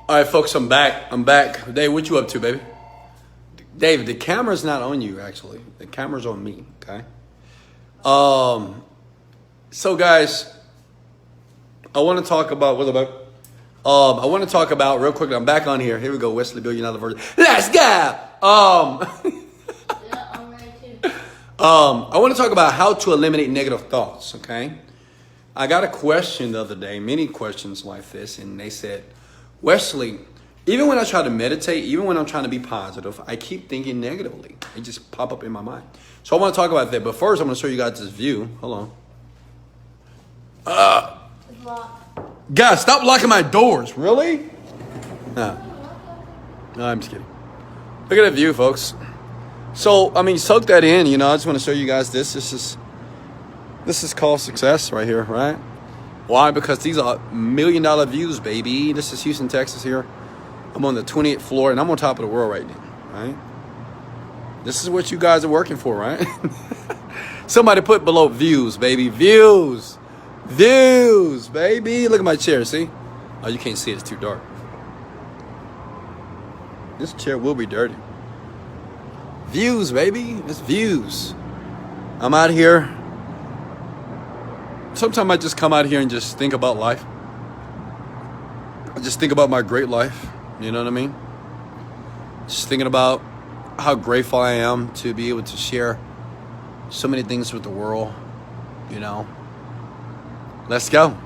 All right, folks, I'm back. Dave, what you up to, baby? Dave, the camera's not on you, actually. The camera's on me, okay? So, guys, I want to talk about, I want to talk about, real quick, I'm back on here. Here we go, Wesley Virgin. Let's go! I'm ready too. I want to talk about how to eliminate negative thoughts, okay? I got a question the other day, many questions like this, and they said, Wesley, even when I try to meditate, even when I'm trying to be positive, I keep thinking negatively. They just pop up in my mind. So I want to talk about that. But first, I'm going to show you guys this view. Hold on. Guys, stop locking my doors. Really? No, I'm just kidding. Look at that view, folks. So, I mean, soak that in. You know, I just want to show you guys this. This is called success right here, right? Why? Because these are $1 million views, baby. This is Houston, Texas here. I'm on the 28th floor, and I'm on top of the world right now, right? This is what you guys are working for, right? Somebody put below views, baby. Views, baby. Look at my chair, see? Oh, you can't see it. It's too dark. This chair will be dirty. Views, baby. It's views. I'm out here. Sometimes I just come out here and just think about life. I just think about my great life. You know what I mean? Just thinking about how grateful I am to be able to share so many things with the world. You know? Let's go.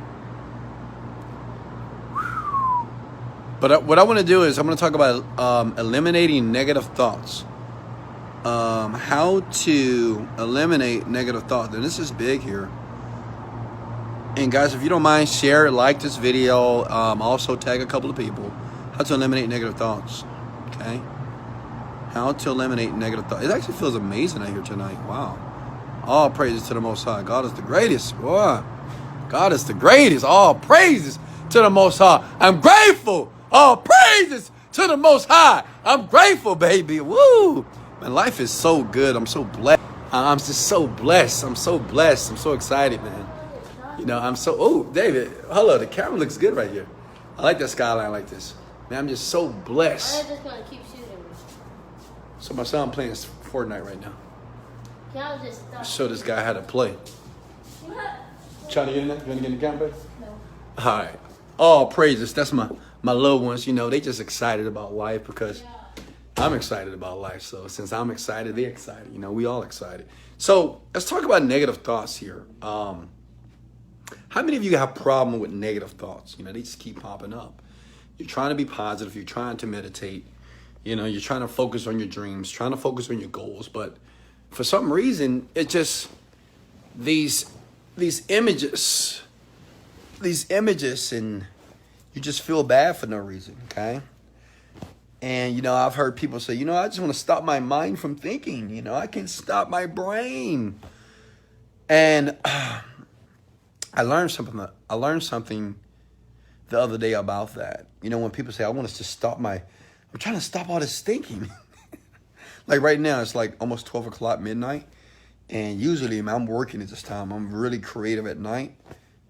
But what I want to do is I'm going to talk about eliminating negative thoughts. How to eliminate negative thoughts. And this is big here. And guys, if you don't mind, share, like this video. Also tag a couple of people. How to eliminate negative thoughts. Okay? How to eliminate negative thoughts. It actually feels amazing out here tonight. Wow. All praises to the Most High. God is the greatest. Boy. God is the greatest. All praises to the Most High. I'm grateful. All praises to the Most High. I'm grateful, baby. Woo. Man, life is so good. I'm so blessed. I'm just so blessed. I'm so blessed. I'm so excited, man. You know, I'm so, oh, David, hello, the camera looks good right here. I like that skyline like this. Man, I'm just so blessed. I'm just going to keep shooting. So my son playing Fortnite right now. Y'all just stop. Show this guy how to play. Trying to get in there? You want to get in the camera, baby? No. All right. All praises. That's my little ones. You know, they just excited about life because I'm excited about life. So since I'm excited, they're excited. You know, we all excited. So let's talk about negative thoughts here. How many of you have a problem with negative thoughts? You know, they just keep popping up. You're trying to be positive. You're trying to meditate. You know, you're trying to focus on your dreams, trying to focus on your goals. But for some reason, it just, these images, and you just feel bad for no reason, okay? And, you know, I've heard people say, you know, I just want to stop my mind from thinking. You know, I can stop my brain. And I learned something the other day about that. You know, when people say, I want to just stop I'm trying to stop all this thinking. Like right now, it's like almost 12 o'clock midnight. And usually I'm working at this time. I'm really creative at night.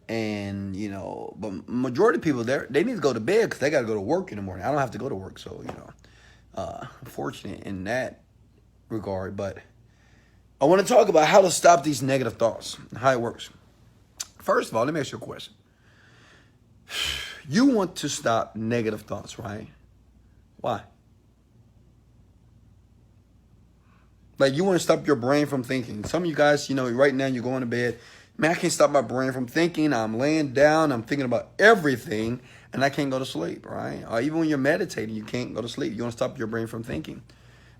And, you know, but majority of people there, they need to go to bed because they got to go to work in the morning. I don't have to go to work. So, you know, I'm fortunate in that regard. But I want to talk about how to stop these negative thoughts, how it works. First of all, let me ask you a question. You want to stop negative thoughts, right? Why? Like, you want to stop your brain from thinking. Some of you guys, you know, right now you're going to bed. Man, I can't stop my brain from thinking. I'm laying down. I'm thinking about everything, and I can't go to sleep, right? Or even when you're meditating, you can't go to sleep. You want to stop your brain from thinking.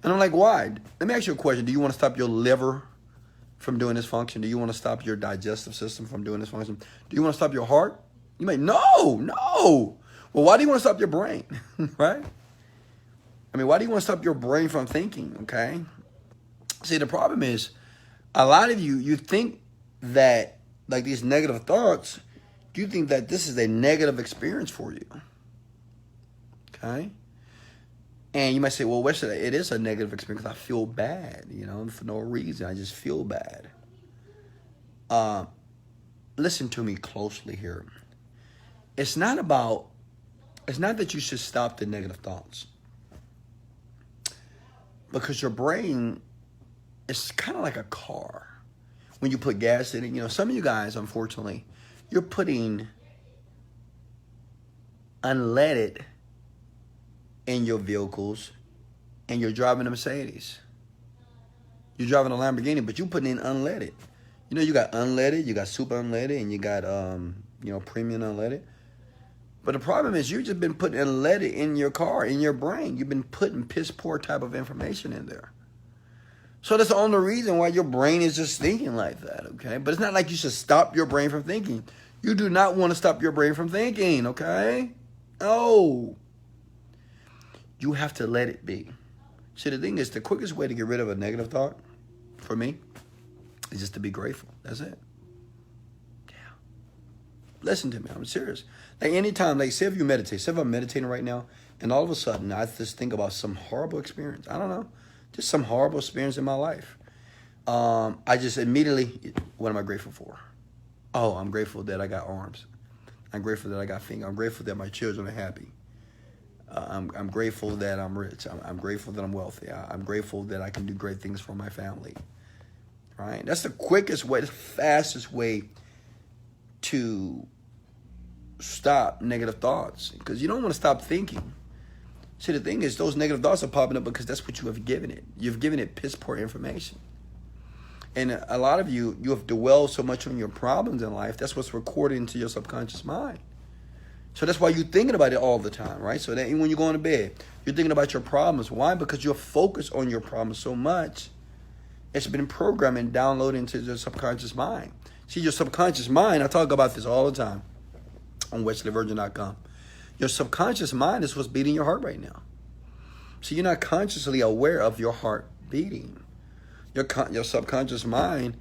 And I'm like, why? Let me ask you a question. Do you want to stop your liver from doing this function? Do you want to stop your digestive system from doing this function? Do you want to stop your heart? You may, no. Well, why do you want to stop your brain, right? I mean, why do you want to stop your brain from thinking, okay? See, the problem is a lot of you think that, like these negative thoughts, you think that this is a negative experience for you, okay? And you might say, well, Wesley, it is a negative experience because I feel bad, you know, for no reason. I just feel bad. Listen to me closely here. It's not about It's not that you should stop the negative thoughts. Because your brain is kind of like a car. When you put gas in it, some of you guys, unfortunately, you're putting unleaded in your vehicles and you're driving a Mercedes. You're driving a Lamborghini, but you're putting in unleaded. You got unleaded, you got super unleaded, and you got, premium unleaded. But the problem is you've just been putting unleaded in your car, in your brain. You've been putting piss poor type of information in there. So that's the only reason why your brain is just thinking like that, okay? But it's not like you should stop your brain from thinking. You do not want to stop your brain from thinking, okay? No. You have to let it be. See, the thing is, the quickest way to get rid of a negative thought, for me, is just to be grateful. That's it. Yeah. Listen to me. I'm serious. Like anytime, say if you meditate, say if I'm meditating right now, and all of a sudden I just think about some horrible experience. I don't know. Just some horrible experience in my life. I just immediately, what am I grateful for? Oh, I'm grateful that I got arms. I'm grateful that I got fingers. I'm grateful that my children are happy. I'm grateful that I'm rich. I'm grateful that I'm wealthy. I'm grateful that I can do great things for my family. Right? That's the quickest way, the fastest way to stop negative thoughts. Because you don't want to stop thinking. See, the thing is, those negative thoughts are popping up because that's what you have given it. You've given it piss poor information. And a lot of you have dwelled so much on your problems in life, that's what's recorded into your subconscious mind. So that's why you're thinking about it all the time, right? So that when you're going to bed, you're thinking about your problems. Why? Because you're focused on your problems so much, it's been programmed and downloaded into your subconscious mind. See, your subconscious mind, I talk about this all the time on wesleyvirgin.com. Your subconscious mind is what's beating your heart right now. So you're not consciously aware of your heart beating. Your subconscious mind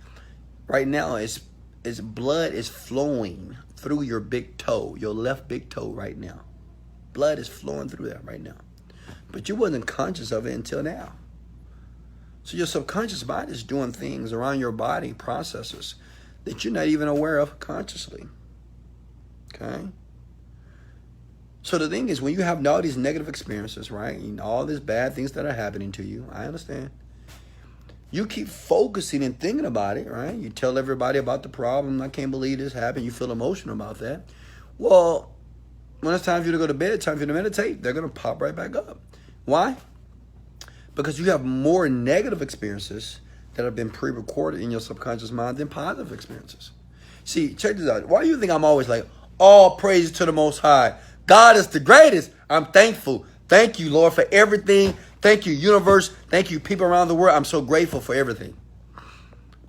right now is blood is flowing through your big toe, your left big toe right now. Blood is flowing through that right now. But you wasn't conscious of it until now. So your subconscious mind is doing things around your body, processes that you're not even aware of consciously. Okay? So the thing is, when you have all these negative experiences, right, and all these bad things that are happening to you, I understand. You keep focusing and thinking about it, right? You tell everybody about the problem. I can't believe this happened. You feel emotional about that. Well, when it's time for you to go to bed, time for you to meditate, they're going to pop right back up. Why? Because you have more negative experiences that have been pre-recorded in your subconscious mind than positive experiences. See, check this out. Why do you think I'm always like, all praise to the Most High? God is the greatest. I'm thankful. Thank you, Lord, for everything. Thank you, universe. Thank you, people around the world. I'm so grateful for everything.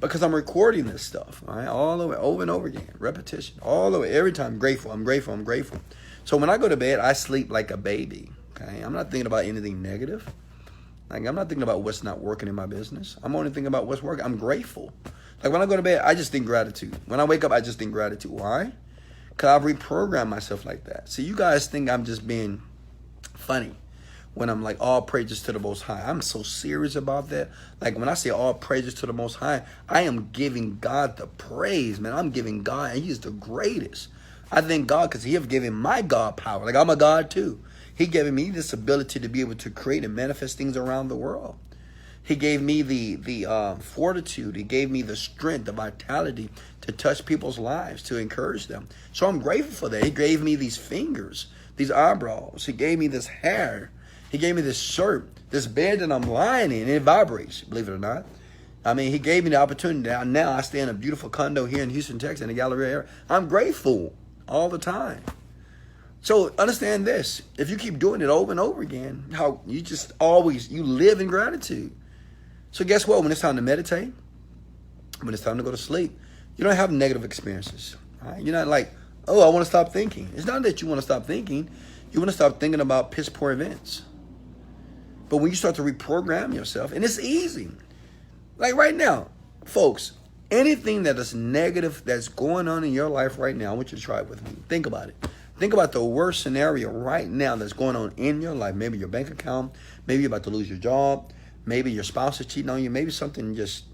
Because I'm recording this stuff, all right, all the way, over and over again. Repetition, all the way, every time. Grateful, I'm grateful, I'm grateful. So when I go to bed, I sleep like a baby, okay? I'm not thinking about anything negative. Like, I'm not thinking about what's not working in my business. I'm only thinking about what's working. I'm grateful. Like, when I go to bed, I just think gratitude. When I wake up, I just think gratitude. Why? Because I've reprogrammed myself like that. See, you guys think I'm just being funny when I'm like, all praises to the Most High. I'm so serious about that. Like, when I say all praises to the Most High, I am giving God the praise, man. I'm giving God, and He's the greatest. I thank God because He have given my God power. Like, I'm a God too. He gave me this ability to be able to create and manifest things around the world. He gave me the fortitude. He gave me the strength, the vitality to touch people's lives, to encourage them. So I'm grateful for that. He gave me these fingers, these eyebrows. He gave me this hair. He gave me this shirt, this bed that I'm lying in. It vibrates, believe it or not. I mean, He gave me the opportunity. Now I stay in a beautiful condo here in Houston, Texas, in the Galleria area. I'm grateful all the time. So understand this. If you keep doing it over and over again, how you just always, you live in gratitude. So guess what? When it's time to meditate, when it's time to go to sleep, you don't have negative experiences. Right? You're not like, oh, I want to stop thinking. It's not that you want to stop thinking. You want to stop thinking about piss poor events. But when you start to reprogram yourself, and it's easy. Like right now, folks, anything that is negative that's going on in your life right now, I want you to try it with me. Think about it. Think about the worst scenario right now that's going on in your life. Maybe your bank account. Maybe you're about to lose your job. Maybe your spouse is cheating on you. Maybe something just,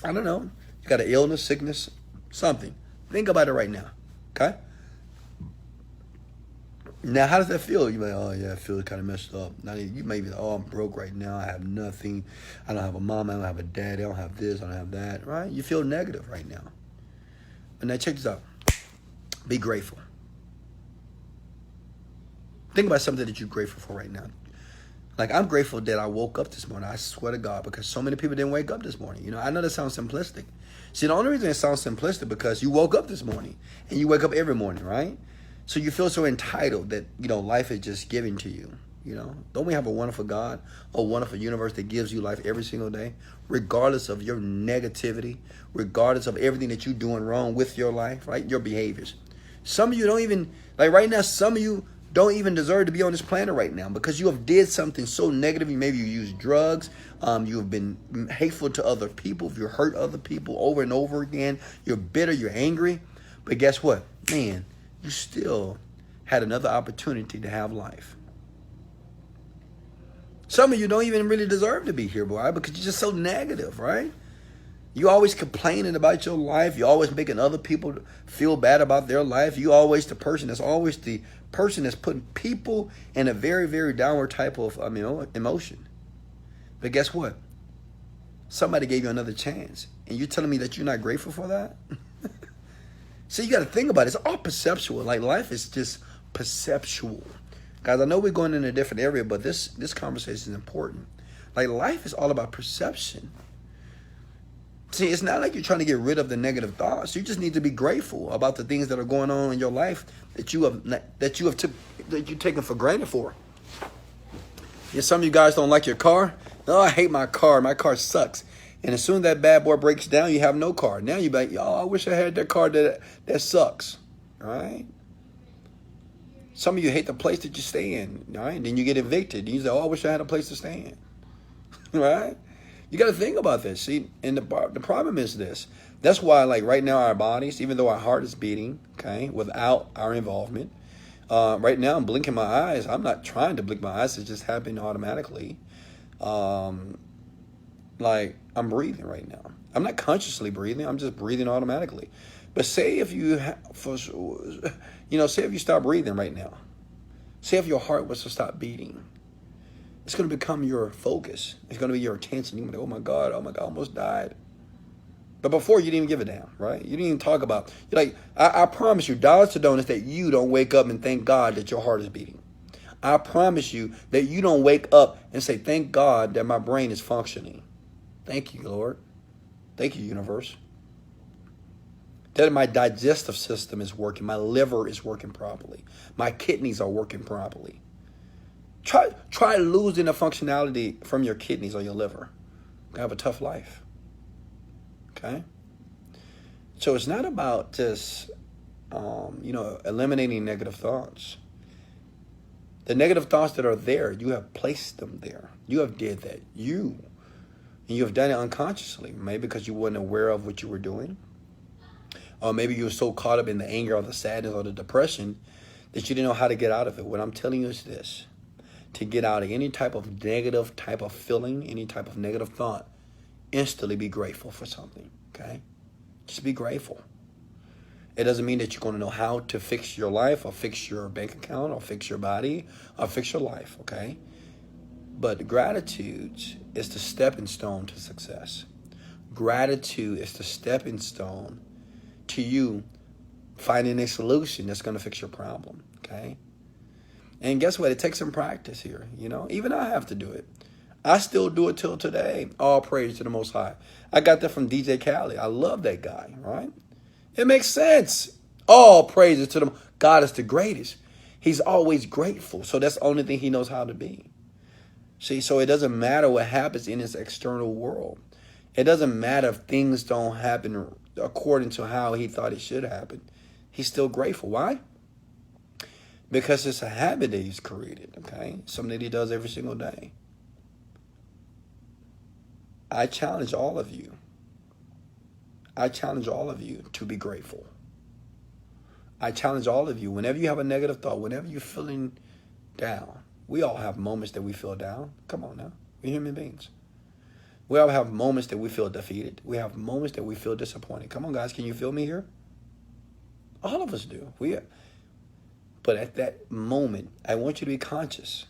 I don't know. You got an illness, sickness, something. Think about it right now. Okay? Now, how does that feel? You like, oh yeah, I feel kind of messed up. Now you may be like, oh, I'm broke right now. I have nothing. I don't have a mom. I don't have a dad. I don't have this. I don't have that. Right? You feel negative right now. And now check this out. Be grateful. Think about something that you're grateful for right now. Like, I'm grateful that I woke up this morning. I swear to God, because so many people didn't wake up this morning. You know, I know that sounds simplistic. See, the only reason it sounds simplistic because you woke up this morning, and you wake up every morning, right? So you feel so entitled that, you know, life is just given to you. You know, don't we have a wonderful God, a wonderful universe that gives you life every single day, regardless of your negativity, regardless of everything that you're doing wrong with your life, right? Your behaviors. Some of you don't even, like right now, some of you don't even deserve to be on this planet right now because you have did something so negative. Maybe you use drugs. You have been hateful to other people. You hurt other people over and over again. You're bitter. You're angry. But guess what? Man, you still had another opportunity to have life. Some of you don't even really deserve to be here, boy, because you're just so negative, right? You always complaining about your life. You always making other people feel bad about their life. You always the person that's putting people in a very, very downward type of emotion. But guess what? Somebody gave you another chance. And you're telling me that you're not grateful for that? See, you got to think about it. It's all perceptual. Like, life is just perceptual. Guys, I know we're going in a different area, but this conversation is important. Like, life is all about perception. See, it's not like you're trying to get rid of the negative thoughts. You just need to be grateful about the things that are going on in your life that you've taken for granted for. Yeah, some of you guys don't like your car. Oh, I hate my car. My car sucks. And as soon as that bad boy breaks down, you have no car. Now you're like, I wish I had that car that sucks. All right? Some of you hate the place that you stay in. All right? Then you get evicted. You say, I wish I had a place to stay in. Right? You got to think about this. See, and the problem is this. That's why, like right now, our bodies, even though our heart is beating, okay, without our involvement, right now I'm blinking my eyes. I'm not trying to blink my eyes. It's just happening automatically. Like I'm breathing right now. I'm not consciously breathing. I'm just breathing automatically. But say if you, say if you stop breathing right now. Say if your heart was to stop beating. It's going to become your focus. It's going to be your attention. You're going to be like, oh my God, I almost died. But before, you didn't even give a damn, right? You didn't even talk about, I promise you, dollars to donuts, that you don't wake up and thank God that your heart is beating. I promise you that you don't wake up and say, thank God that my brain is functioning. Thank you, Lord. Thank you, universe. That my digestive system is working. My liver is working properly. My kidneys are working properly. Try losing the functionality from your kidneys or your liver. You have a tough life. Okay? So it's not about just, eliminating negative thoughts. The negative thoughts that are there, you have placed them there. You have did that. And you have done it unconsciously. Maybe because you weren't aware of what you were doing. Or maybe you were so caught up in the anger or the sadness or the depression that you didn't know how to get out of it. What I'm telling you is this. To get out of any type of negative type of feeling, any type of negative thought, instantly be grateful for something, okay? Just be grateful. It doesn't mean that you're going to know how to fix your life or fix your bank account or fix your body or fix your life, okay? But gratitude is the stepping stone to success. Gratitude is the stepping stone to you finding a solution that's going to fix your problem, okay? And guess what? It takes some practice here, Even I have to do it. I still do it till today. All praise to the Most High. I got that from DJ Khaled. I love that guy, right? It makes sense. All praises to them. God is the greatest. He's always grateful. So that's the only thing he knows how to be. See, so it doesn't matter what happens in his external world. It doesn't matter if things don't happen according to how he thought it should happen. He's still grateful. Why? Because it's a habit that he's created, okay? Something that he does every single day. I challenge all of you. To be grateful. I challenge all of you, whenever you have a negative thought, whenever you're feeling down, we all have moments that we feel down. Come on now. We're human beings. We all have moments that we feel defeated. We have moments that we feel disappointed. Come on, guys. Can you feel me here? All of us do. But at that moment, I want you to be conscious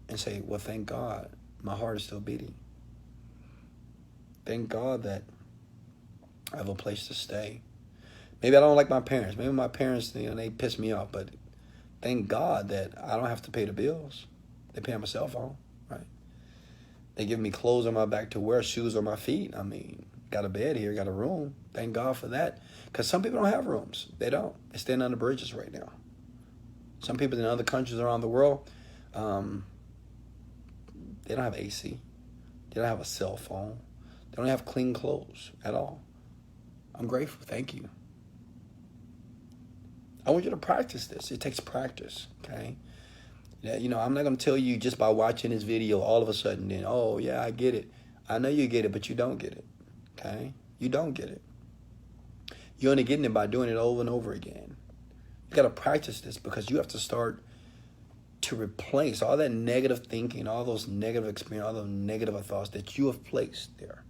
and say, well, thank God my heart is still beating. Thank God that I have a place to stay. Maybe I don't like my parents. Maybe my parents, they piss me off. But thank God that I don't have to pay the bills. They pay on my cell phone, right? They give me clothes on my back to wear, shoes on my feet. I mean, got a bed here, got a room. Thank God for that. Because some people don't have rooms. They don't. They stand on the bridges right now. Some people in other countries around the world, they don't have AC. They don't have a cell phone. They don't have clean clothes at all. I'm grateful. Thank you. I want you to practice this. It takes practice, okay? Yeah, I'm not going to tell you just by watching this video all of a sudden then, oh, yeah, I get it. I know you get it, but you don't get it, okay? You don't get it. You're only getting it by doing it over and over again. You got to practice this because you have to start to replace all that negative thinking, all those negative experiences, all those negative thoughts that you have placed there.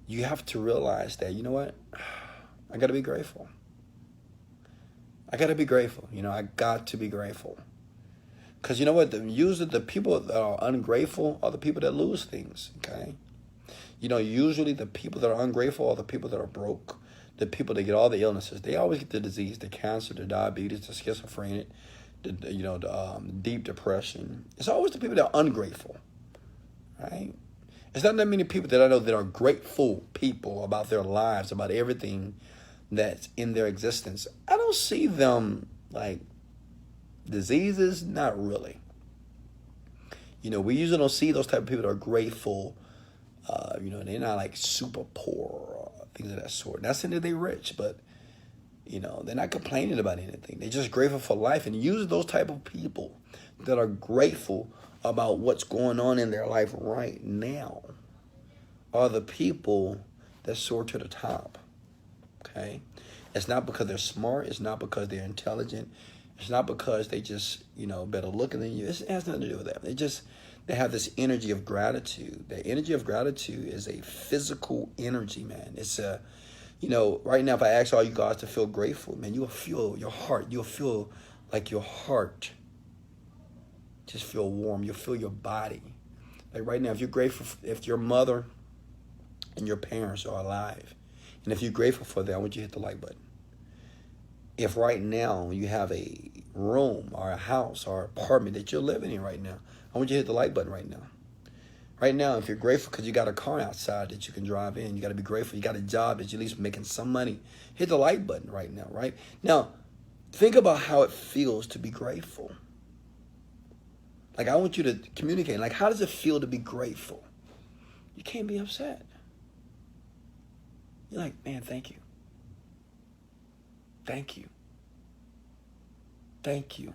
You have to realize that, you know what? I got to be grateful. I got to be grateful. I got to be grateful. Because you know what? Usually the people that are ungrateful are the people that lose things, okay? Usually the people that are ungrateful are the people that are broke, the people that get all the illnesses. They always get the disease, the cancer, the diabetes, the schizophrenia, the deep depression. It's always the people that are ungrateful, right? It's not that many people that I know that are grateful people about their lives, about everything that's in their existence. I don't see them like diseases, not really. We usually don't see those type of people that are grateful. They're not like super poor or things of that sort. Not saying that they're rich, but they're not complaining about anything. They're just grateful for life. And usually those type of people that are grateful about what's going on in their life right now are the people that soar to the top. Okay? It's not because they're smart. It's not because they're intelligent. It's not because they just, better looking than you. It has nothing to do with that. They have this energy of gratitude. The energy of gratitude is a physical energy, man. It's right now, if I ask all you guys to feel grateful, man, you'll feel your heart. You'll feel like your heart just feel warm. You'll feel your body. Like right now, if you're grateful, if your mother and your parents are alive, and if you're grateful for them, I want you to hit the like button. If right now you have a room or a house or apartment that you're living in right now, I want you to hit the like button right now. Right now, if you're grateful because you got a car outside that you can drive in, you got to be grateful. You got a job that you're at least making some money. Hit the like button right now, right? Now, think about how it feels to be grateful. Like, I want you to communicate. Like, how does it feel to be grateful? You can't be upset. You're like, man, thank you. Thank you. Thank you.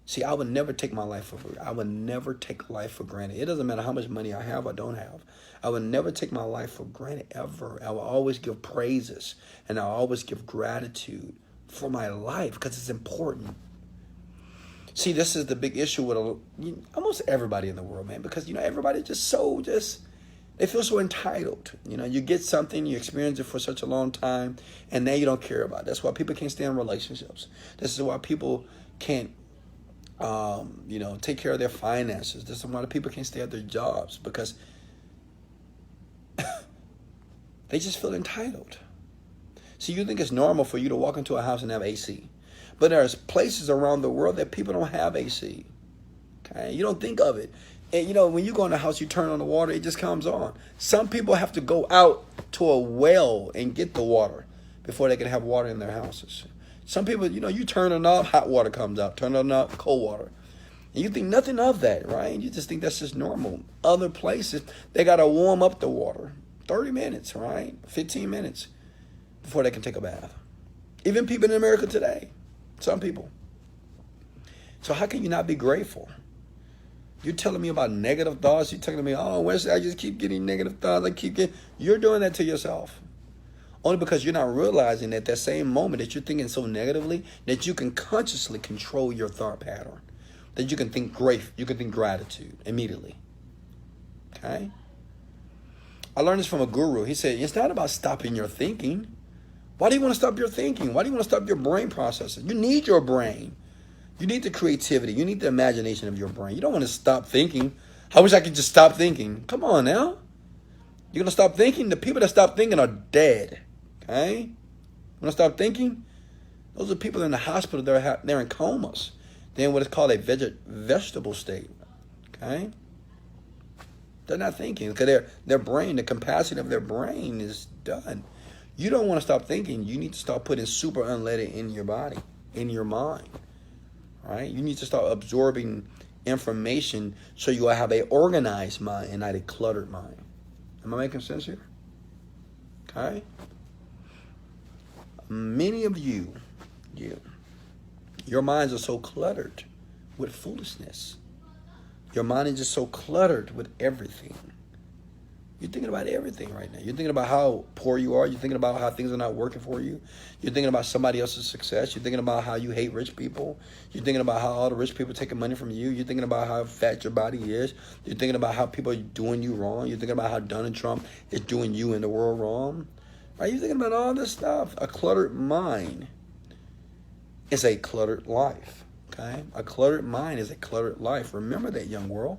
See, I would never take my life for granted. I would never take life for granted. It doesn't matter how much money I have or don't have. I would never take my life for granted ever. I will always give praises and I'll always give gratitude for my life because it's important. See, this is the big issue with almost everybody in the world, man, because, everybody they feel so entitled. You get something, you experience it for such a long time, and now you don't care about it. That's why people can't stay in relationships. This is why people can't, take care of their finances. This is why people can't stay at their jobs because they just feel entitled. See, you think it's normal for you to walk into a house and have AC. But there's places around the world that people don't have AC. Okay? You don't think of it. And, when you go in the house, you turn on the water, it just comes on. Some people have to go out to a well and get the water before they can have water in their houses. Some people, you turn it off, hot water comes out. Turn it off, cold water. And you think nothing of that, right? You just think that's just normal. Other places, they got to warm up the water. 30 minutes, right? 15 minutes before they can take a bath. Even people in America today. Some people. So how can you not be grateful? You're telling me about negative thoughts. You're telling me, oh, Wesley, I just keep getting negative thoughts. You're doing that to yourself. Only because you're not realizing that same moment that you're thinking so negatively that you can consciously control your thought pattern. That you can think gratitude immediately. Okay? I learned this from a guru. He said, it's not about stopping your thinking. Why do you want to stop your thinking? Why do you want to stop your brain processing? You need your brain. You need the creativity. You need the imagination of your brain. You don't want to stop thinking. I wish I could just stop thinking. Come on now. You're going to stop thinking? The people that stop thinking are dead. Okay? You want to stop thinking? Those are people in the hospital. They're in comas. They're in what is called a vegetable state. Okay? They're not thinking because their brain, the capacity of their brain is done. You don't want to stop thinking. You need to start putting super unleaded in your body, in your mind. Right? You need to start absorbing information so you will have an organized mind and not a cluttered mind. Am I making sense here? Okay? Many of you, your minds are so cluttered with foolishness. Your mind is just so cluttered with everything. You're thinking about everything right now. You're thinking about how poor you are. You're thinking about how things are not working for you. You're thinking about somebody else's success. You're thinking about how you hate rich people. You're thinking about how all the rich people are taking money from you. You're thinking about how fat your body is. You're thinking about how people are doing you wrong. You're thinking about how Donald Trump is doing you and the world wrong. Right? You're thinking about all this stuff. A cluttered mind is a cluttered life. Okay? A cluttered mind is a cluttered life. Remember that, young world.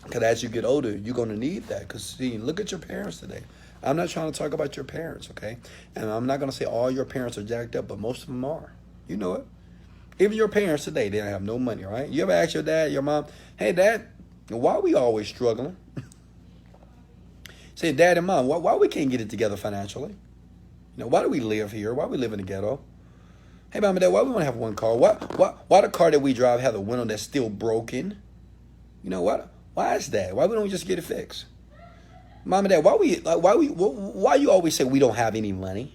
Because as you get older, you're going to need that. Because, see, look at your parents today. I'm not trying to talk about your parents, okay? And I'm not going to say all your parents are jacked up, but most of them are. You know it. Even your parents today, they don't have no money, right? You ever ask your dad, your mom, hey, Dad, why are we always struggling? Say, Dad and Mom, why we can't get it together financially? You know, why do we live here? Why we live in the ghetto? Hey, Mom and Dad, why we only have one car? Why the car that we drive has a window that's still broken? You know what? Why is that? Why don't we just get it fixed? Mom and Dad, why you always say we don't have any money?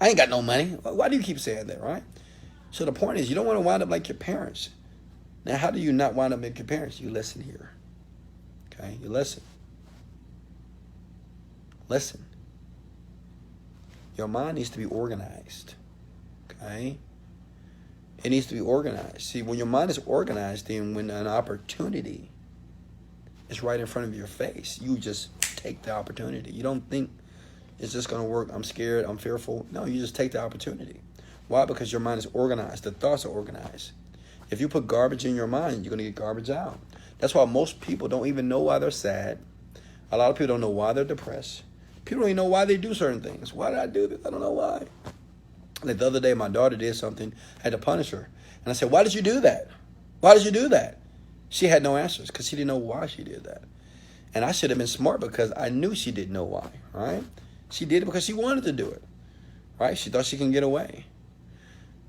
I ain't got no money. Why do you keep saying that, right? So the point is, you don't want to wind up like your parents. Now, how do you not wind up like your parents? You listen here. Okay? You listen. Listen. Your mind needs to be organized. Okay? It needs to be organized. See, when your mind is organized, then when an opportunity is right in front of your face, you just take the opportunity. You don't think it's just going to work. I'm scared. I'm fearful. No, you just take the opportunity. Why? Because your mind is organized. The thoughts are organized. If you put garbage in your mind, you're going to get garbage out. That's why most people don't even know why they're sad. A lot of people don't know why they're depressed. People don't even know why they do certain things. Why did I do this? I don't know why. Like the other day, my daughter did something. I had to punish her. And I said, why did you do that? Why did you do that? She had no answers because she didn't know why she did that. And I should have been smart because I knew she didn't know why, right? She did it because she wanted to do it, right? She thought she can get away.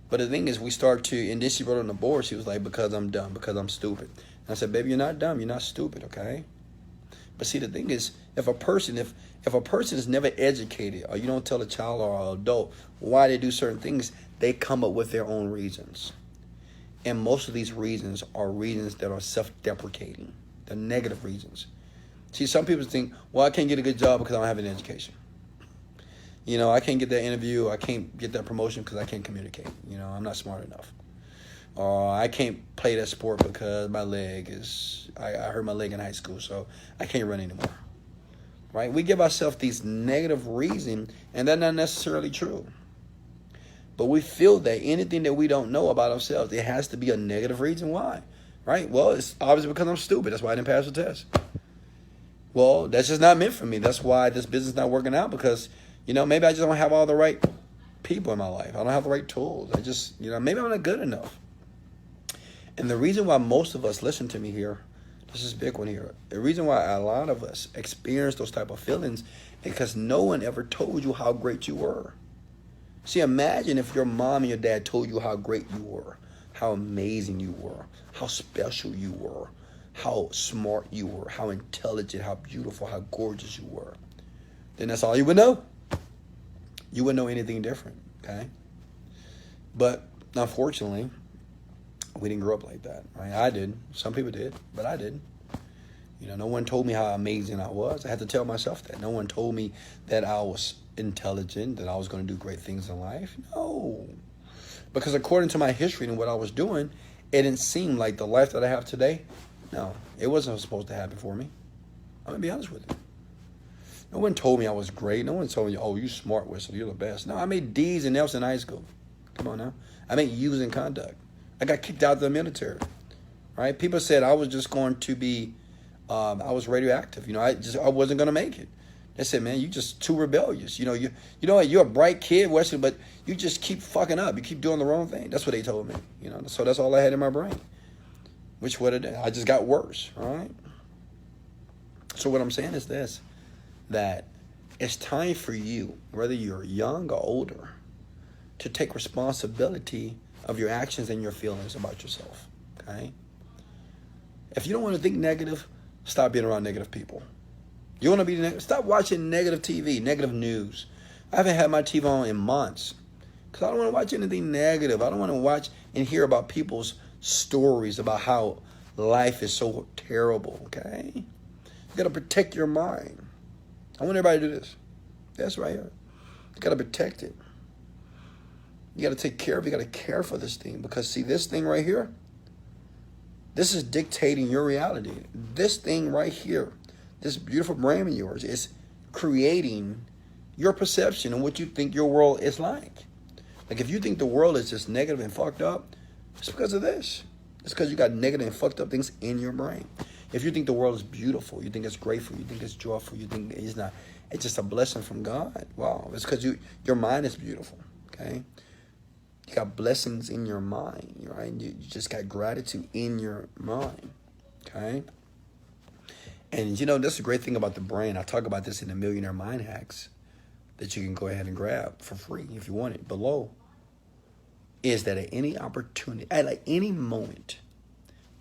But the thing is, we start to, and then she wrote on the board, she was like, because I'm dumb, because I'm stupid. And I said, baby, you're not dumb, you're not stupid, okay? But see, the thing is, if a person is never educated, or you don't tell a child or an adult why they do certain things, they come up with their own reasons. And most of these reasons are reasons that are self-deprecating. They're negative reasons. See, some people think, well, I can't get a good job because I don't have an education. You know, I can't get that interview. I can't get that promotion because I can't communicate. You know, I'm not smart enough. Or I can't play that sport because my leg is, I hurt my leg in high school, so I can't run anymore. Right? We give ourselves these negative reasons, and they're not necessarily true. But we feel that anything that we don't know about ourselves, it has to be a negative reason why. Right? Well, it's obviously because I'm stupid. That's why I didn't pass the test. Well, that's just not meant for me. That's why this business is not working out because, you know, maybe I just don't have all the right people in my life. I don't have the right tools. I just, you know, maybe I'm not good enough. And the reason why most of us, listen to me here, this is a big one here. The reason why a lot of us experience those type of feelings is because no one ever told you how great you were. See, imagine if your mom and your dad told you how great you were, how amazing you were, how special you were, how smart you were, how intelligent, how beautiful, how gorgeous you were. Then that's all you would know. You wouldn't know anything different, okay? But unfortunately, we didn't grow up like that, right? I did. Some people did, but I didn't. You know, no one told me how amazing I was. I had to tell myself that. No one told me that I was intelligent, that I was going to do great things in life. No. Because according to my history and what I was doing, it didn't seem like the life that I have today. No, it wasn't supposed to happen for me. I'm going to be honest with you. No one told me I was great. No one told me, oh, you smart, Wesley, you're the best. No, I made D's and F's in high school. Come on now. I made U's in conduct. I got kicked out of the military. Right? People said I was just going to be, I was radioactive. I wasn't going to make it. They said, man, you just too rebellious. You know what? You're a bright kid, Wesley, but you just keep fucking up. You keep doing the wrong thing. That's what they told me. So that's all I had in my brain. Which what it did. I just got worse. All right. So what I'm saying is this, that it's time for you, whether you're young or older, to take responsibility of your actions and your feelings about yourself. Okay. If you don't want to think negative, stop being around negative people. You want to be negative? Stop watching negative TV, negative news. I haven't had my TV on in months because I don't want to watch anything negative. I don't want to watch and hear about people's stories about how life is so terrible, okay? You got to protect your mind. I want everybody to do this. That's right here. You got to protect it. You got to take care of it. You got to care for this thing because, see, this thing right here, this is dictating your reality. This thing right here, this beautiful brain of yours is creating your perception and what you think your world is like. Like if you think the world is just negative and fucked up, it's because of this. It's because you got negative and fucked up things in your brain. If you think the world is beautiful, you think it's grateful, you think it's joyful, you think it's not, it's just a blessing from God. Wow, it's because your mind is beautiful, okay? You got blessings in your mind, right? You just got gratitude in your mind, okay? And that's the great thing about the brain. I talk about this in the Millionaire Mind Hacks that you can go ahead and grab for free if you want it below, is that at any opportunity, at like any moment,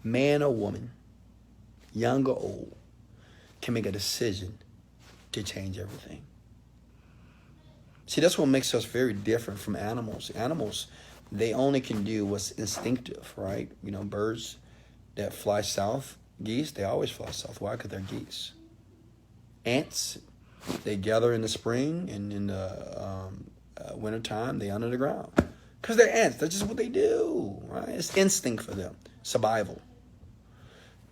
man or woman, young or old, can make a decision to change everything. See, that's what makes us very different from animals. Animals, they only can do what's instinctive, right? Birds that fly south, geese, they always fly south. Why? Because they're geese. Ants, they gather in the spring, and in the wintertime, they under the ground. Because they're ants. That's just what they do, right? It's instinct for them. Survival.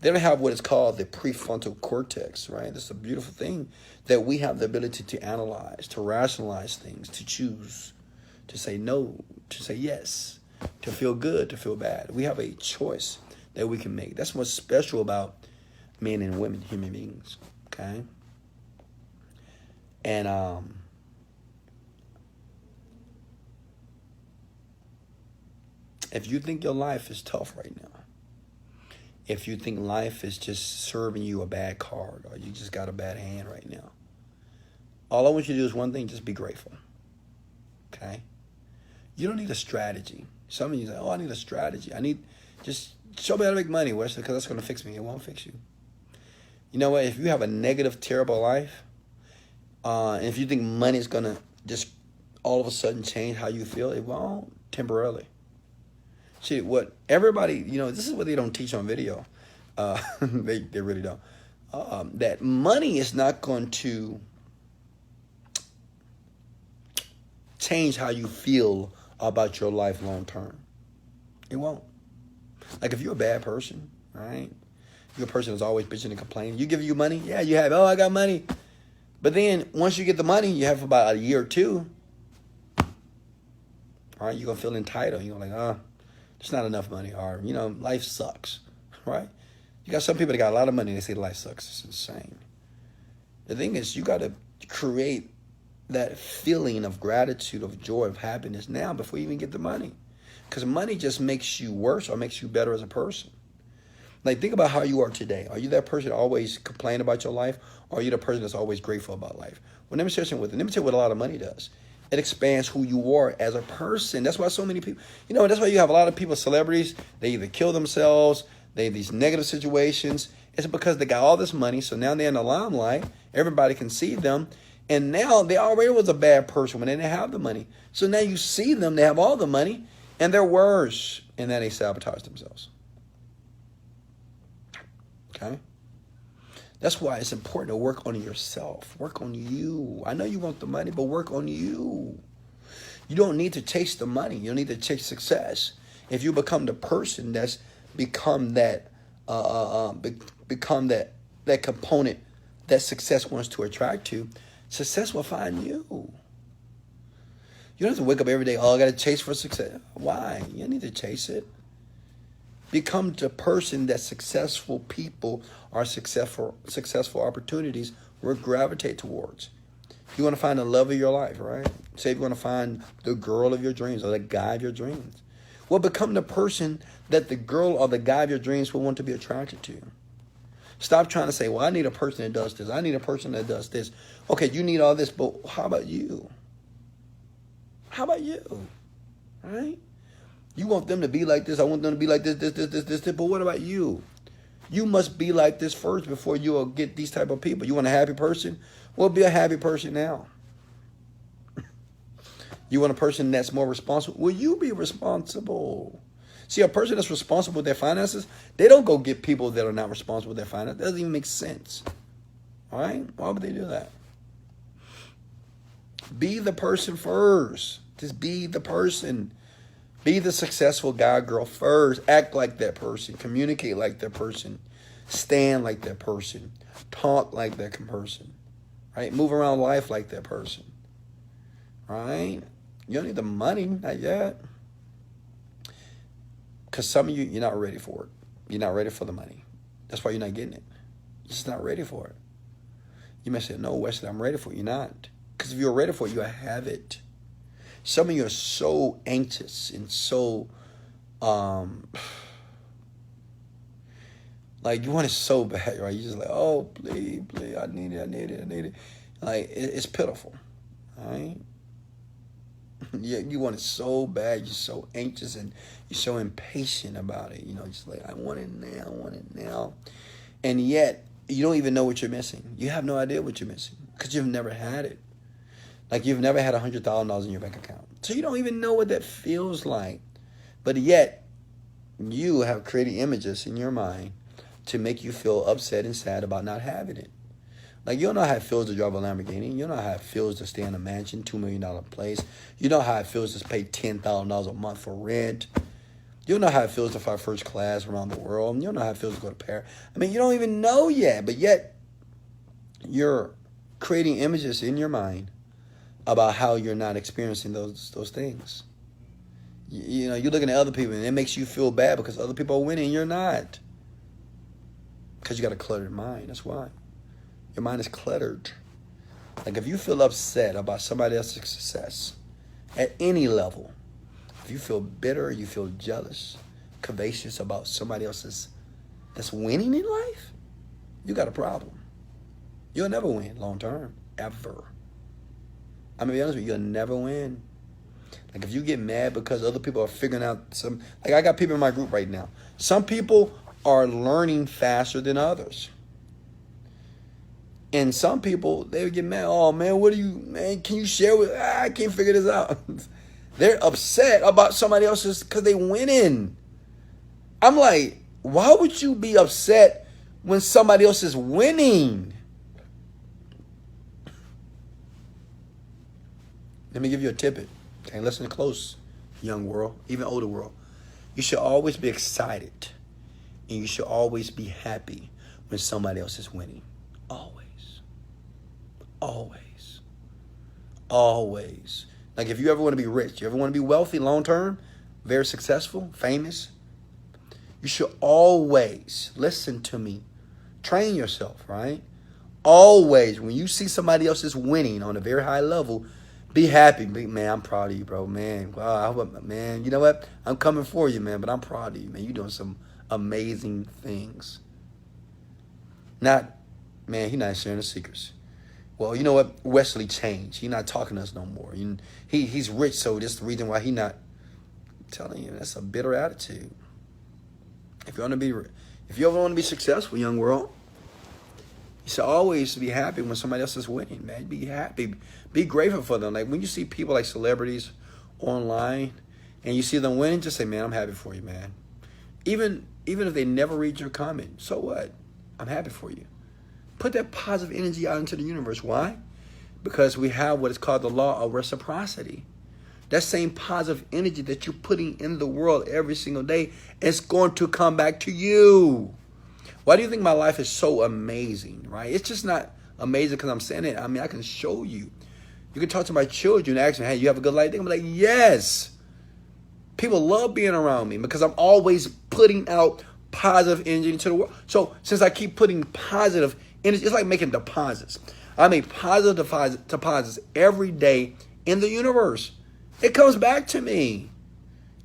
They don't have what is called the prefrontal cortex, right? That's a beautiful thing that we have the ability to analyze, to rationalize things, to choose, to say no, to say yes, to feel good, to feel bad. We have a choice that we can make. That's what's special about men and women, human beings, okay? And if you think your life is tough right now, if you think life is just serving you a bad card or you just got a bad hand right now, all I want you to do is one thing, just be grateful, okay? You don't need a strategy. Some of you say, oh, I need a strategy. I need, just show me how to make money, Wesley, because that's going to fix me. It won't fix you. You know what? If you have a negative, terrible life, and if you think money is going to just all of a sudden change how you feel, it won't, temporarily. See, what everybody, this is what they don't teach on video. They really don't. That money is not going to change how you feel about your life long term. It won't. Like if you're a bad person, right? You're a person that's always bitching and complaining. You give you money, yeah, you have. Oh, I got money. But then once you get the money, you have for about a year or two. All right, you're gonna feel entitled. You're gonna like, there's not enough money, or life sucks, right? You got some people that got a lot of money, they say life sucks. It's insane. The thing is, you got to create that feeling of gratitude, of joy, of happiness now before you even get the money, because money just makes you worse or makes you better as a person. Like, think about how you are today. Are you that person that always complain about your life, or are you the person that's always grateful about life? Well, let me tell you what a lot of money does. It expands who you are as a person. That's why so many people, that's why you have a lot of people, celebrities, they either kill themselves, they have these negative situations. It's because they got all this money, so now they're in the limelight. Everybody can see them. And now they already was a bad person when they didn't have the money. So now you see them, they have all the money, and they're worse. And then they sabotage themselves. Okay? That's why it's important to work on yourself. Work on you. I know you want the money, but work on you. You don't need to chase the money. You don't need to chase success. If you become the person that's become that component that success wants to attract to, success will find you. You don't have to wake up every day, oh, I got to chase for success. Why? You don't need to chase it. Become the person that successful people or successful opportunities will gravitate towards. You want to find the love of your life, right? Say you want to find the girl of your dreams or the guy of your dreams. Well, become the person that the girl or the guy of your dreams will want to be attracted to. Stop trying to say, well, I need a person that does this. I need a person that does this. Okay, you need all this, but how about you? How about you? Right? You want them to be like this. I want them to be like this. But what about you? You must be like this first before you will get these type of people. You want a happy person? Well, be a happy person now. You want a person that's more responsible? Will you be responsible? See, a person that's responsible with their finances, they don't go get people that are not responsible with their finances. That doesn't even make sense. All right? Why would they do that? Be the person first. Just be the person. Be the successful guy or girl first. Act like that person. Communicate like that person. Stand like that person. Talk like that person. Right? Move around life like that person. Right? You don't need the money, not yet. Because some of you, you're not ready for it. You're not ready for the money. That's why you're not getting it. You're just not ready for it. You may say, no, Wesley, I'm ready for it. You're not. Because if you're ready for it, you'll have it. Some of you are so anxious and so, like you want it so bad, right? You're just like, oh, please, I need it. Like, it's pitiful, all right? You want it so bad. You're so anxious and you're so impatient about it. You know, just like, I want it now. And yet, you don't even know what you're missing. You have no idea what you're missing because you've never had it. Like you've never had $100,000 in your bank account. So you don't even know what that feels like. But yet, you have created images in your mind to make you feel upset and sad about not having it. Like, you don't know how it feels to drive a Lamborghini. You don't know how it feels to stay in a mansion, $2 million place. You know how it feels to pay $10,000 a month for rent. You don't know how it feels to fly first class around the world. You don't know how it feels to go to Paris. I mean, you don't even know yet. But yet, you're creating images in your mind about how you're not experiencing those things. You know, you're looking at other people, and it makes you feel bad because other people are winning and you're not. Because you got a cluttered mind. That's why. Your mind is cluttered. Like if you feel upset about somebody else's success at any level, if you feel bitter, you feel jealous, covetous about somebody else's that's winning in life, you got a problem. You'll never win long term, ever. I'm gonna be honest with you, you'll never win. Like if you get mad because other people are figuring out some, like I got people in my group right now. Some people are learning faster than others. And some people, they would get mad. Oh, man, can you share with, I can't figure this out. They're upset about somebody else's because they winning. I'm like, why would you be upset when somebody else is winning? Let me give you a tidbit. Okay, listen close, young world, even older world. You should always be excited. And you should always be happy when somebody else is winning. Always. Always. Always. Like if you ever want to be rich, you ever want to be wealthy long term, very successful, famous, you should always, listen to me, train yourself, right? Always, when you see somebody else is winning on a very high level, be happy. Man, I'm proud of you, bro. Man, wow, man, you know what? I'm coming for you, man, but I'm proud of you, man. You're doing some amazing things. Not, man, he's not sharing the secrets. Well, you know what? Wesley changed. He's not talking to us no more. He's rich, so this is the reason why he's not. I'm telling you, that's a bitter attitude. If you ever want to be successful, young world, you should always be happy when somebody else is winning, man. Be happy. Be grateful for them. Like when you see people like celebrities online and you see them winning, just say, man, I'm happy for you, man. Even if they never read your comment, so what? I'm happy for you. Put that positive energy out into the universe. Why? Because we have what is called the law of reciprocity. That same positive energy that you're putting in the world every single day is going to come back to you. Why do you think my life is so amazing, right? It's just not amazing because I'm saying it. I mean, I can show you. You can talk to my children and ask them, hey, you have a good life? They're going to be like, yes. People love being around me because I'm always putting out positive energy into the world. So since I keep putting positive energy, it's like making deposits. I make positive deposits every day in the universe. It comes back to me.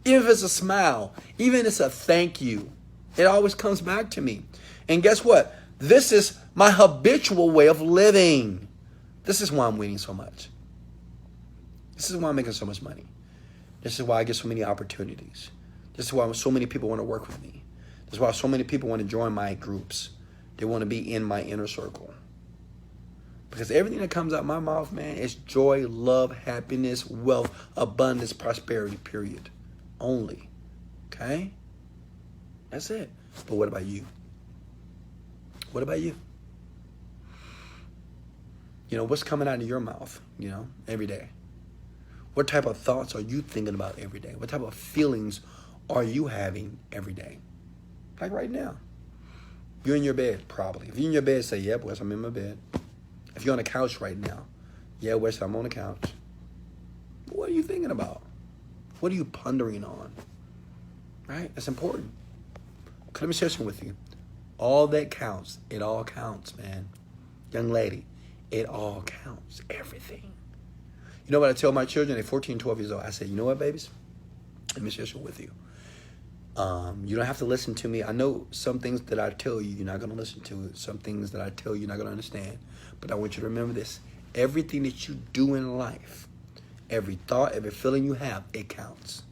Even if it's a smile, even if it's a thank you, it always comes back to me. And guess what? This is my habitual way of living. This is why I'm winning so much. This is why I'm making so much money. This is why I get so many opportunities. This is why so many people want to work with me. This is why so many people want to join my groups. They want to be in my inner circle. Because everything that comes out of my mouth, man, is joy, love, happiness, wealth, abundance, prosperity, period. Only. Okay? That's it. But what about you? What about you? You know, what's coming out of your mouth, you know, every day? What type of thoughts are you thinking about every day? What type of feelings are you having every day? Like right now. You're in your bed, probably. If you're in your bed, say, yep, Wes, I'm in my bed. If you're on the couch right now, yeah, Wes, I'm on the couch. What are you thinking about? What are you pondering on? Right? That's important. Let me share something with you. All that counts. It all counts, man. Young lady, it all counts. Everything. You know what I tell my children? They're 14, 12 years old. I say, you know what, babies? Let me share something with you. You don't have to listen to me. I know some things that I tell you, you're not going to listen to. Some things that I tell you, you're not going to understand. But I want you to remember this. Everything that you do in life, every thought, every feeling you have, it counts.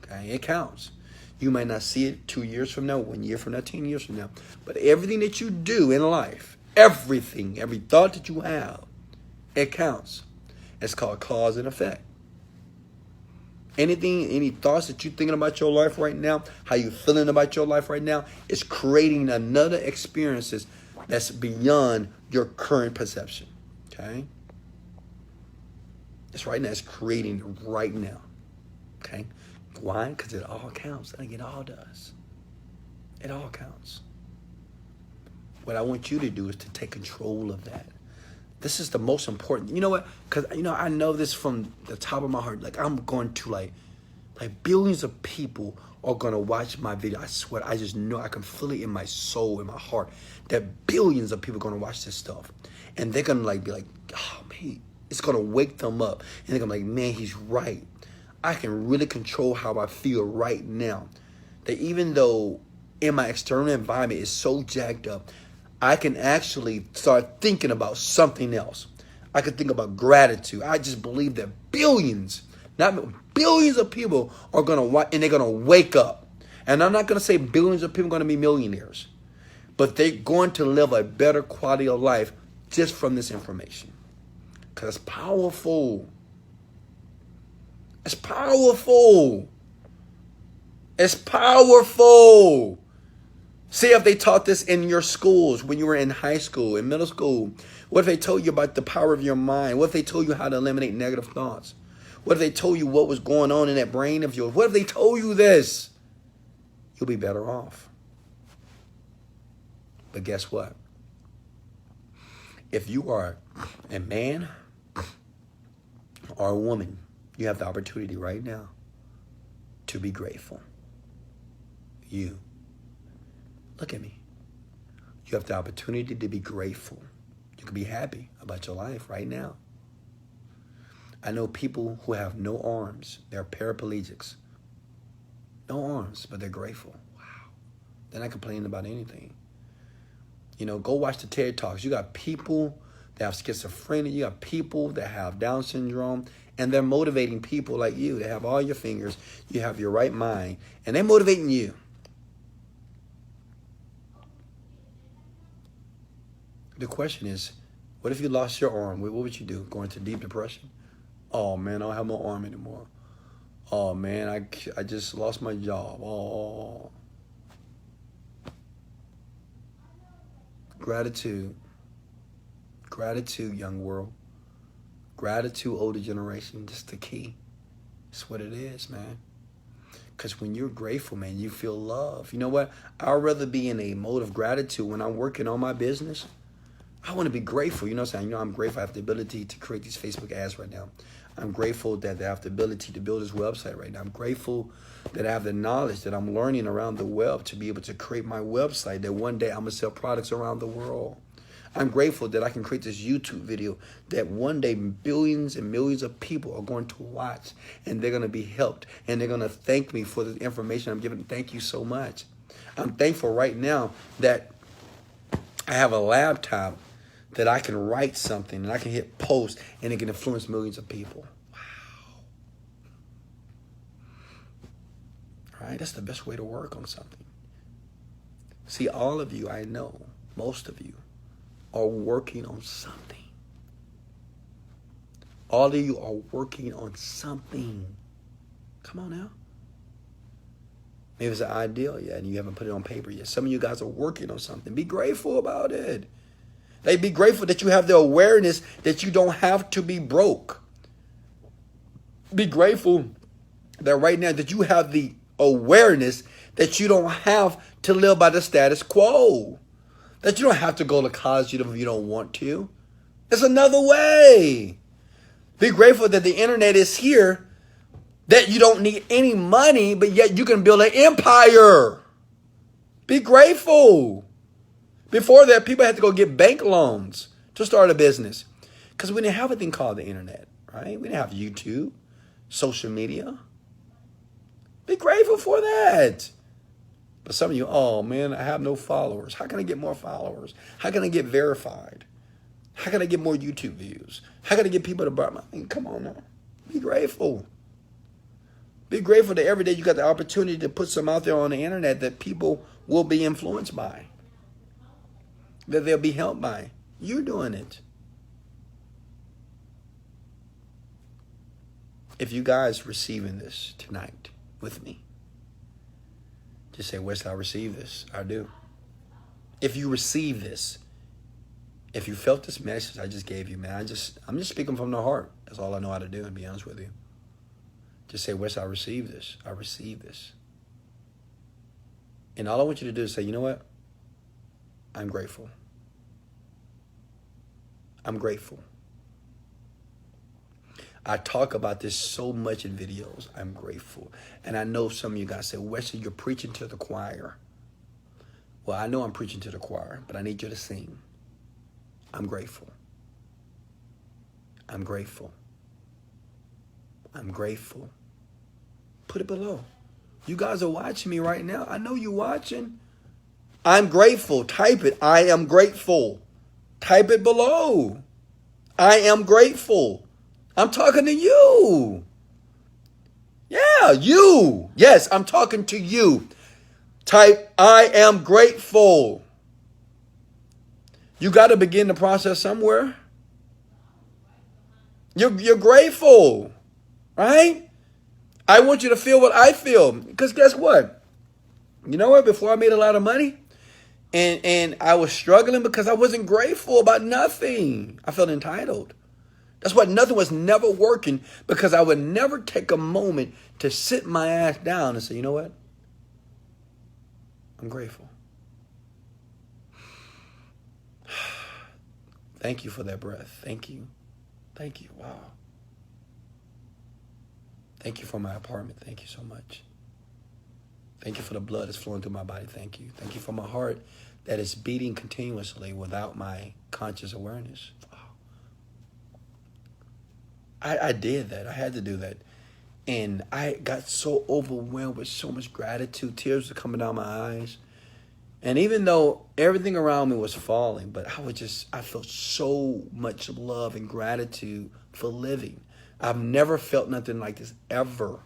Okay? It counts. You might not see it 2 years from now, 1 year from now, 10 years from now. But everything that you do in life, everything, every thought that you have, it counts. It's called cause and effect. Anything, any thoughts that you're thinking about your life right now, how you feeling about your life right now, is creating another experiences that's beyond your current perception. Okay? It's right now. It's creating it right now. Okay? Why? Because it all counts. I think it all does. It all counts. What I want you to do is to take control of that. This is the most important. You know what? Because, you know, I know this from the top of my heart. Like, I'm going to, like billions of people are going to watch my video. I swear, I just know, I can feel it in my soul, in my heart, that billions of people are going to watch this stuff. And they're going to, like, be like, oh, man, it's going to wake them up. And they're going to be like, man, he's right. I can really control how I feel right now. That even though in my external environment is so jacked up, I can actually start thinking about something else. I can think about gratitude. I just believe that billions, not billions of people are going to watch, and they're going to wake up. And I'm not going to say billions of people are going to be millionaires, but they're going to live a better quality of life just from this information. Because it's powerful. It's powerful. It's powerful. See if they taught this in your schools when you were in high school, in middle school. What if they told you about the power of your mind? What if they told you how to eliminate negative thoughts? What if they told you what was going on in that brain of yours? What if they told you this? You'll be better off. But guess what? If you are a man or a woman, you have the opportunity right now to be grateful. You. Look at me. You have the opportunity to be grateful. You can be happy about your life right now. I know people who have no arms. They're paraplegics. No arms, but they're grateful. Wow. They're not complaining about anything. You know, go watch the TED Talks. You got people that have schizophrenia. You got people that have Down syndrome. And they're motivating people like you. They have all your fingers. You have your right mind. And they're motivating you. The question is, what if you lost your arm? What would you do? Go into deep depression? Oh, man, I don't have my arm anymore. Oh, man, I just lost my job. Oh. Gratitude. Gratitude, young world. Gratitude, older generation. Just the key. That's what it is, man. Because when you're grateful, man, you feel love. You know what? I'd rather be in a mode of gratitude when I'm working on my business. I want to be grateful. You know what I'm saying? You know, I'm grateful I have the ability to create these Facebook ads right now. I'm grateful that I have the ability to build this website right now. I'm grateful that I have the knowledge that I'm learning around the web to be able to create my website, that one day I'm going to sell products around the world. I'm grateful that I can create this YouTube video that one day billions and millions of people are going to watch, and they're going to be helped, and they're going to thank me for the information I'm giving. Thank you so much. I'm thankful right now that I have a laptop that I can write something and I can hit post and it can influence millions of people. Wow. All right, that's the best way to work on something. See, all of you, I know, most of you, are working on something. All of you are working on something. Come on now. Maybe it's an ideal yet and you haven't put it on paper yet. Some of you guys are working on something. Be grateful about it. Like, be grateful that you have the awareness that you don't have to be broke. Be grateful that right now that you have the awareness that you don't have to live by the status quo. That you don't have to go to college if you don't want to. There's another way. Be grateful that the internet is here, that you don't need any money, but yet you can build an empire. Be grateful. Before that, people had to go get bank loans to start a business because we didn't have a thing called the internet, right? We didn't have YouTube, social media. Be grateful for that. But some of you, oh man, I have no followers. How can I get more followers? How can I get verified? How can I get more YouTube views? How can I get people to buy my thing? Come on now. Be grateful. Be grateful that every day you got the opportunity to put some out there on the internet that people will be influenced by. That they'll be helped by. You're doing it. If you guys receiving this tonight with me, just say, Wesley, I receive this. I do. If you receive this, if you felt this message I just gave you, man, I'm just speaking from the heart. That's all I know how to do, and be honest with you. Just say, Wesley, I receive this. I receive this. And all I want you to do is say, you know what? I'm grateful. I'm grateful. I talk about this so much in videos. I'm grateful. And I know some of you guys say, Wesley, you're preaching to the choir. Well, I know I'm preaching to the choir, but I need you to sing. I'm grateful. I'm grateful. I'm grateful. Put it below. You guys are watching me right now. I know you're watching. I'm grateful. Type it. I am grateful. Type it below. I am grateful. I'm talking to you. Yeah, you. Yes, I'm talking to you. Type, I am grateful. You got to begin the process somewhere. You're grateful, right? I want you to feel what I feel. Because guess what? You know what? Before I made a lot of money, and I was struggling because I wasn't grateful about nothing. I felt entitled. That's why nothing was never working, because I would never take a moment to sit my ass down and say, you know what? I'm grateful. Thank you for that breath. Thank you. Thank you. Wow. Thank you for my apartment. Thank you so much. Thank you for the blood that's flowing through my body. Thank you. Thank you for my heart that is beating continuously without my conscious awareness. I did that. I had to do that. And I got so overwhelmed with so much gratitude. Tears were coming down my eyes. And even though everything around me was falling, but I felt so much love and gratitude for living. I've never felt nothing like this ever.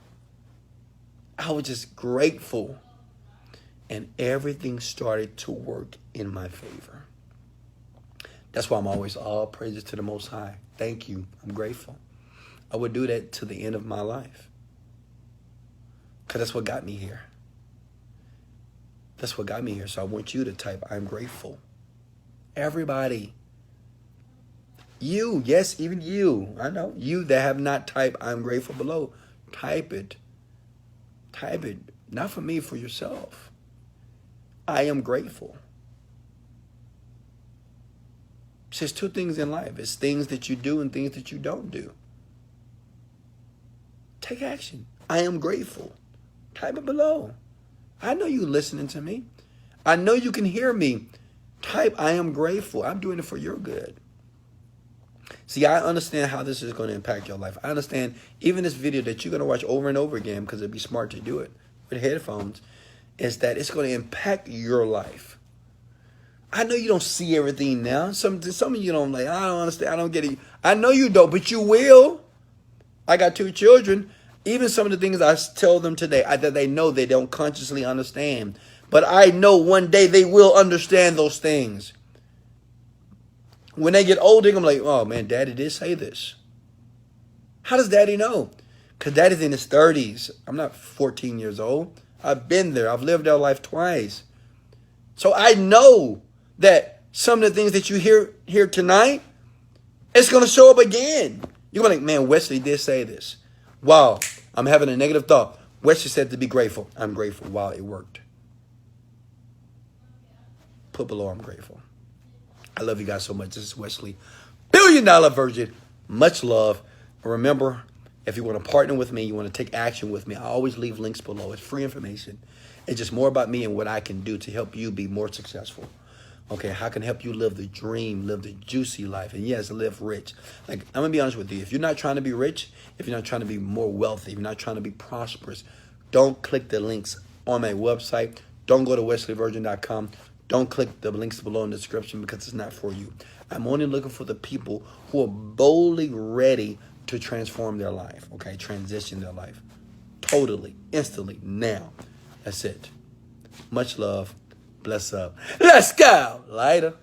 I was just grateful. And everything started to work in my favor. That's why I'm always all praises to the Most High. Thank you. I'm grateful. I would do that to the end of my life. Because that's what got me here. That's what got me here. So I want you to type, I'm grateful. Everybody. You, yes, even you. I know. You that have not typed, I'm grateful below. Type it. Type it. Not for me, for yourself. I am grateful. It's just two things in life. It's things that you do and things that you don't do. Take action. I am grateful. Type it below. I know you listening to me. I know you can hear me. Type, I am grateful. I'm doing it for your good. See, I understand how this is going to impact your life. I understand even this video that you're going to watch over and over again, because it'd be smart to do it with headphones, is that it's going to impact your life. I know you don't see everything now. Some of you don't like, I don't understand. I don't get it. I know you don't, but you will. I got 2 children. Even some of the things I tell them today, that they know they don't consciously understand. But I know one day they will understand those things. When they get older, I'm like, oh man, daddy did say this. How does daddy know? Because daddy's in his 30s. I'm not 14 years old. I've been there. I've lived our life twice. So I know that some of the things that you hear here tonight, it's going to show up again. You're going to be like, man, Wesley did say this. Wow, I'm having a negative thought. Wesley said to be grateful. I'm grateful. Wow, it worked. Put below, I'm grateful. I love you guys so much. This is Wesley, $1 billion Virgin. Much love. And remember, if you want to partner with me, you want to take action with me, I always leave links below. It's free information. It's just more about me and what I can do to help you be more successful. Okay, how can I help you live the dream, live the juicy life, and yes, live rich. Like, I'm going to be honest with you. If you're not trying to be rich, if you're not trying to be more wealthy, if you're not trying to be prosperous, don't click the links on my website. Don't go to wesleyvirgin.com. Don't click the links below in the description, because it's not for you. I'm only looking for the people who are boldly ready to transform their life, okay? Transition their life. Totally, instantly, now. That's it. Much love. Bless up. Let's go. Later.